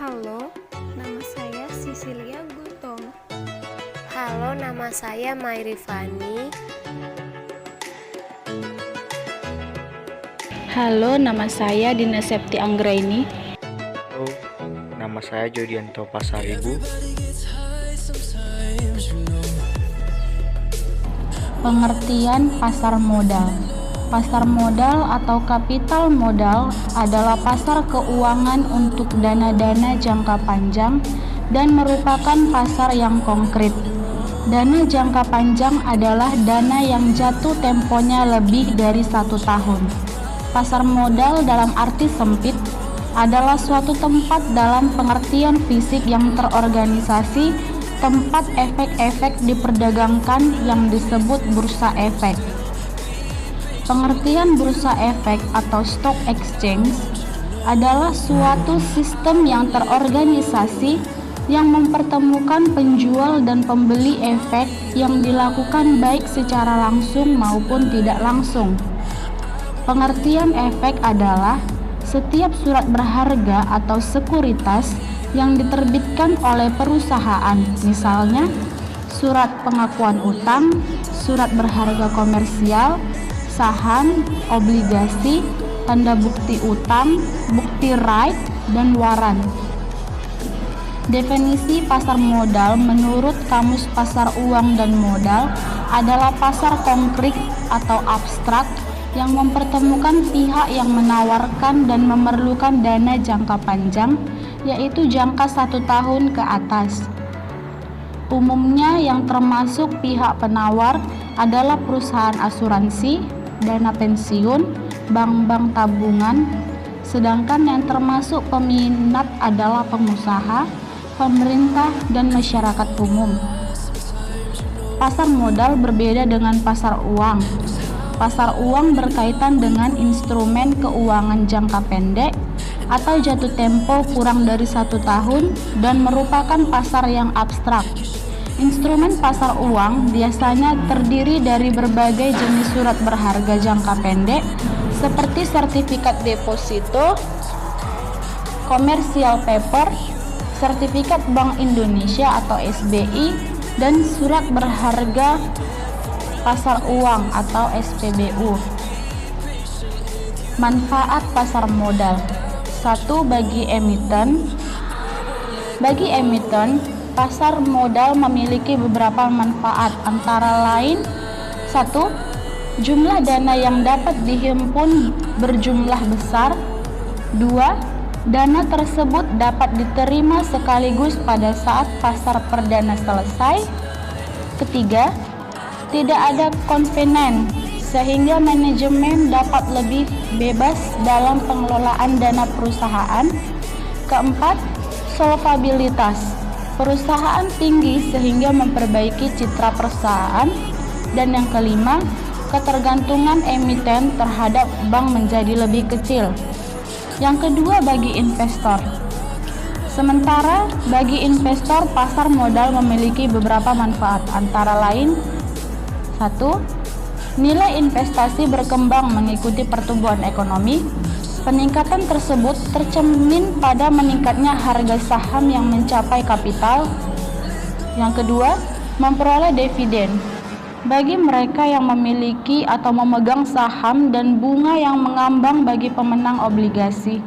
Halo, nama saya Sisilia Gultom. Halo, nama saya Mairi Fani. Halo, nama saya Dina Septi Anggraini. Halo, nama saya Jodianto Pasaribu. Pengertian pasar modal. Pasar modal atau kapital modal adalah pasar keuangan untuk dana-dana jangka panjang dan merupakan pasar yang konkret. Dana jangka panjang adalah dana yang jatuh temponya lebih dari 1 tahun. Pasar modal dalam arti sempit adalah suatu tempat dalam pengertian fisik yang terorganisasi, tempat efek-efek diperdagangkan yang disebut bursa efek. Pengertian bursa efek atau stock exchange adalah suatu sistem yang terorganisasi yang mempertemukan penjual dan pembeli efek yang dilakukan baik secara langsung maupun tidak langsung. Pengertian efek adalah setiap surat berharga atau sekuritas yang diterbitkan oleh perusahaan, misalnya surat pengakuan utang, surat berharga komersial, saham, obligasi, tanda bukti utang, bukti right, dan waran. Definisi pasar modal menurut Kamus Pasar Uang dan Modal adalah pasar konkret atau abstrak yang mempertemukan pihak yang menawarkan dan memerlukan dana jangka panjang, yaitu jangka 1 tahun ke atas. Umumnya yang termasuk pihak penawar adalah perusahaan asuransi, dana pensiun, bank-bank tabungan, sedangkan yang termasuk peminat adalah pengusaha, pemerintah, dan masyarakat umum. Pasar modal berbeda dengan pasar uang. Pasar uang berkaitan dengan instrumen keuangan jangka pendek atau jatuh tempo kurang dari 1 tahun dan merupakan pasar yang abstrak. Instrumen pasar uang biasanya terdiri dari berbagai jenis surat berharga jangka pendek seperti sertifikat deposito, commercial paper, sertifikat Bank Indonesia atau SBI, dan surat berharga pasar uang atau SPBU. Manfaat pasar modal. 1. Bagi emiten. Bagi emiten, pasar modal memiliki beberapa manfaat, antara lain 1. Jumlah dana yang dapat dihimpun berjumlah besar. 2. Dana tersebut dapat diterima sekaligus pada saat pasar perdana selesai. 3. Tidak ada konvenen, sehingga manajemen dapat lebih bebas dalam pengelolaan dana perusahaan. 4. Solvabilitas. Perusahaan tinggi sehingga memperbaiki citra perusahaan. Dan yang kelima, ketergantungan emiten terhadap bank menjadi lebih kecil. Yang kedua, bagi investor. Sementara bagi investor, pasar modal memiliki beberapa manfaat, antara lain 1. Nilai investasi berkembang mengikuti pertumbuhan ekonomi. Peningkatan tersebut tercermin pada meningkatnya harga saham yang mencapai kapital. Yang kedua, memperoleh dividen bagi mereka yang memiliki atau memegang saham dan bunga yang mengambang bagi pemenang obligasi.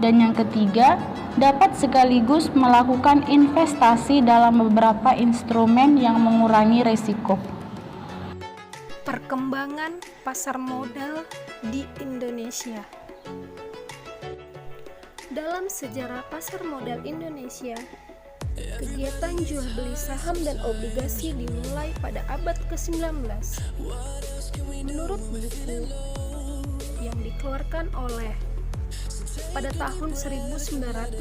Dan yang ketiga, dapat sekaligus melakukan investasi dalam beberapa instrumen yang mengurangi risiko. Perkembangan pasar modal di Indonesia. Dalam sejarah pasar modal Indonesia, kegiatan jual beli saham dan obligasi dimulai pada abad ke-19. Menurut buku yang dikeluarkan oleh pada tahun 1939,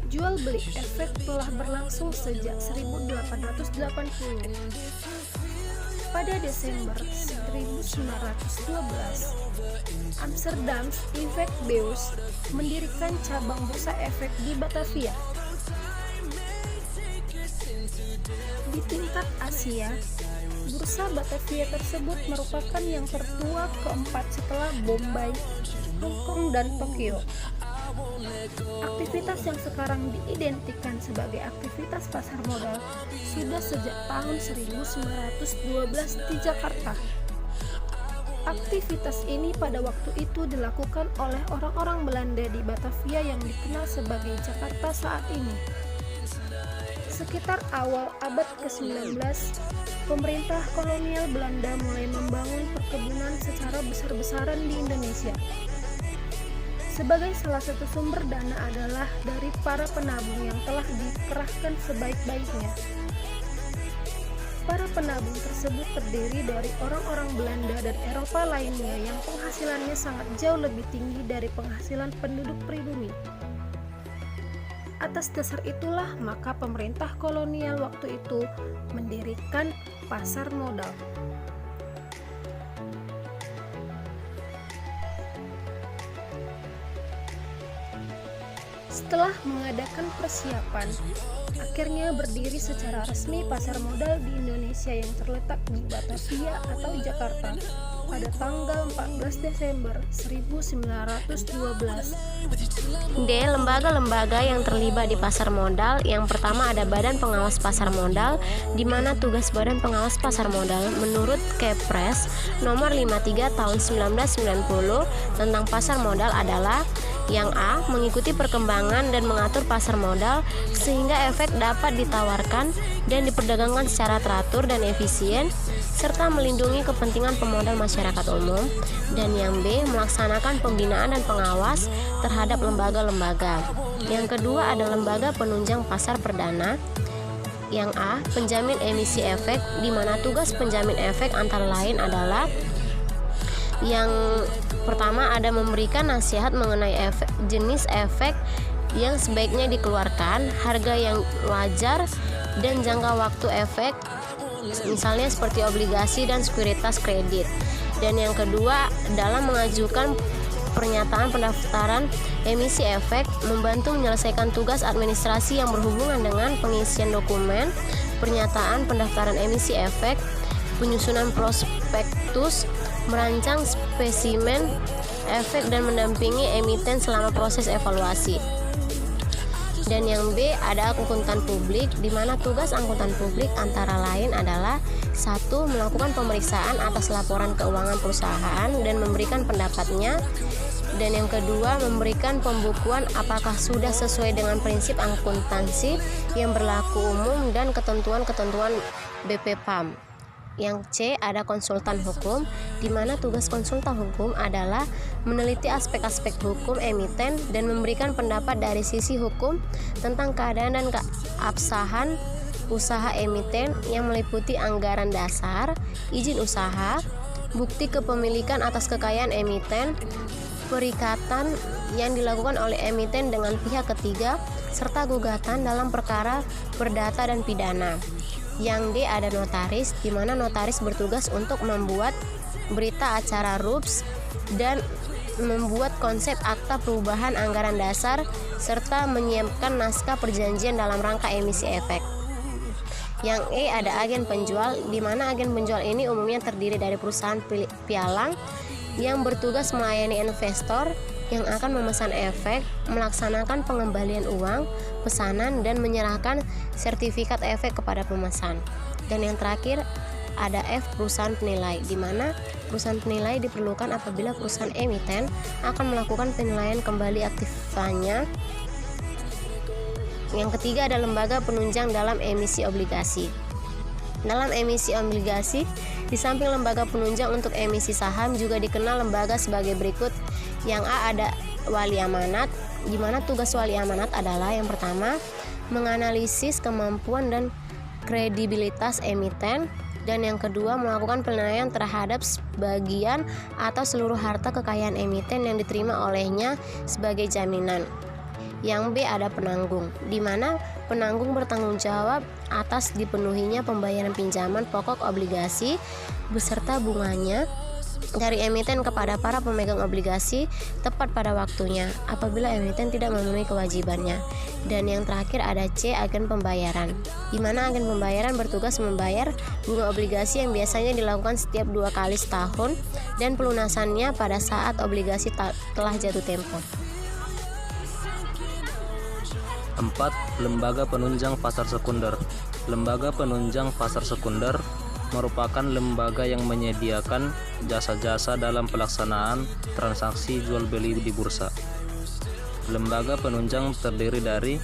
jual beli efek telah berlangsung sejak 1880. Pada Desember 1912, Amsterdam Effectbeurs mendirikan cabang bursa efek di Batavia. Di tingkat Asia, bursa Batavia tersebut merupakan yang tertua keempat setelah Bombay, Hong Kong, dan Tokyo. Aktivitas yang sekarang diidentikan sebagai aktivitas pasar modal sudah sejak tahun 1912 di Jakarta. Aktivitas ini pada waktu itu dilakukan oleh orang-orang Belanda di Batavia yang dikenal sebagai Jakarta saat ini. Sekitar awal abad ke-19, pemerintah kolonial Belanda mulai membangun perkebunan secara besar-besaran di Indonesia. Sebagai salah satu sumber dana adalah dari para penabung yang telah dikerahkan sebaik-baiknya. Para penabung tersebut terdiri dari orang-orang Belanda dan Eropa lainnya yang penghasilannya sangat jauh lebih tinggi dari penghasilan penduduk pribumi. Atas dasar itulah maka pemerintah kolonial waktu itu mendirikan pasar modal. Setelah mengadakan persiapan, akhirnya berdiri secara resmi pasar modal di Indonesia yang terletak di Batavia atau Jakarta pada tanggal 14 Desember 1912. D. Lembaga-lembaga yang terlibat di pasar modal. Yang pertama ada Badan Pengawas Pasar Modal, di mana tugas Badan Pengawas Pasar Modal menurut Kepres nomor 53 tahun 1990 tentang pasar modal adalah yang A. Mengikuti perkembangan dan mengatur pasar modal sehingga efek dapat ditawarkan dan diperdagangkan secara teratur dan efisien, serta melindungi kepentingan pemodal masyarakat umum. Dan yang B. Melaksanakan pembinaan dan pengawas terhadap lembaga-lembaga. Yang kedua ada lembaga penunjang pasar perdana. Yang A. Penjamin emisi efek, di mana tugas penjamin efek antara lain adalah yang pertama ada memberikan nasihat mengenai jenis efek yang sebaiknya dikeluarkan, harga yang wajar, dan jangka waktu efek, misalnya seperti obligasi dan sekuritas kredit. Dan yang kedua dalam mengajukan pernyataan pendaftaran emisi efek, membantu menyelesaikan tugas administrasi yang berhubungan dengan pengisian dokumen pernyataan pendaftaran emisi efek, penyusunan prospektus, merancang spesimen efek, dan mendampingi emiten selama proses evaluasi. Dan yang B ada akuntan publik, di mana tugas akuntan publik antara lain adalah 1. Melakukan pemeriksaan atas laporan keuangan perusahaan dan memberikan pendapatnya. Dan yang kedua memberikan pembukuan apakah sudah sesuai dengan prinsip akuntansi yang berlaku umum dan ketentuan-ketentuan BPPAM. Yang C ada konsultan hukum, di mana tugas konsultan hukum adalah meneliti aspek-aspek hukum emiten dan memberikan pendapat dari sisi hukum tentang keadaan dan keabsahan usaha emiten yang meliputi anggaran dasar, izin usaha, bukti kepemilikan atas kekayaan emiten, perikatan yang dilakukan oleh emiten dengan pihak ketiga, serta gugatan dalam perkara perdata dan pidana. Yang D ada notaris, di mana notaris bertugas untuk membuat berita acara RUPS dan membuat konsep akta perubahan anggaran dasar serta menyiapkan naskah perjanjian dalam rangka emisi efek. Yang E ada agen penjual, di mana agen penjual ini umumnya terdiri dari perusahaan pialang yang bertugas melayani investor yang akan memesan efek, melaksanakan pengembalian uang pesanan, dan menyerahkan sertifikat efek kepada pemesan. Dan yang terakhir ada F perusahaan penilai, di mana perusahaan penilai diperlukan apabila perusahaan emiten akan melakukan penilaian kembali aktifanya. Yang ketiga ada lembaga penunjang dalam emisi obligasi. Dalam emisi obligasi, di samping lembaga penunjang untuk emisi saham juga dikenal lembaga sebagai berikut. Yang A ada wali amanat, di mana tugas wali amanat adalah yang pertama menganalisis kemampuan dan kredibilitas emiten, dan yang kedua melakukan penilaian terhadap sebagian atau seluruh harta kekayaan emiten yang diterima olehnya sebagai jaminan. Yang B ada penanggung, di mana penanggung bertanggung jawab atas dipenuhinya pembayaran pinjaman pokok obligasi beserta bunganya dari emiten kepada para pemegang obligasi tepat pada waktunya apabila emiten tidak memenuhi kewajibannya. Dan yang terakhir ada C agen pembayaran, di mana agen pembayaran bertugas membayar bunga obligasi yang biasanya dilakukan setiap 2 kali setahun dan pelunasannya pada saat obligasi telah jatuh tempo. 4. Lembaga penunjang pasar sekunder. Lembaga penunjang pasar sekunder merupakan lembaga yang menyediakan jasa-jasa dalam pelaksanaan transaksi jual beli di bursa. Lembaga penunjang terdiri dari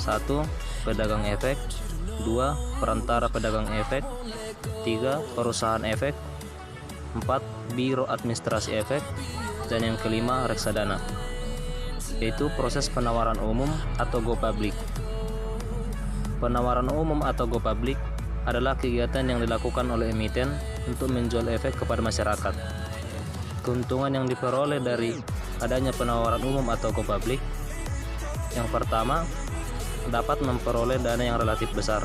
1. Pedagang efek, 2. Perantara pedagang efek, 3. Perusahaan efek, 4. Biro administrasi efek, dan yang kelima reksadana, yaitu proses penawaran umum atau go public. Penawaran umum atau go public adalah kegiatan yang dilakukan oleh emiten untuk menjual efek kepada masyarakat. Keuntungan yang diperoleh dari adanya penawaran umum atau go public: yang pertama, dapat memperoleh dana yang relatif besar.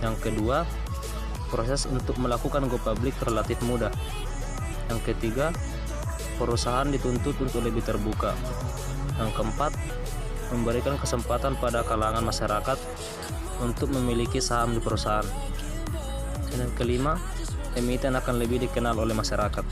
Yang kedua, proses untuk melakukan go public relatif mudah. Yang ketiga, perusahaan dituntut untuk lebih terbuka. Yang keempat, memberikan kesempatan pada kalangan masyarakat untuk memiliki saham di perusahaan. Dan yang kelima, emiten akan lebih dikenal oleh masyarakat.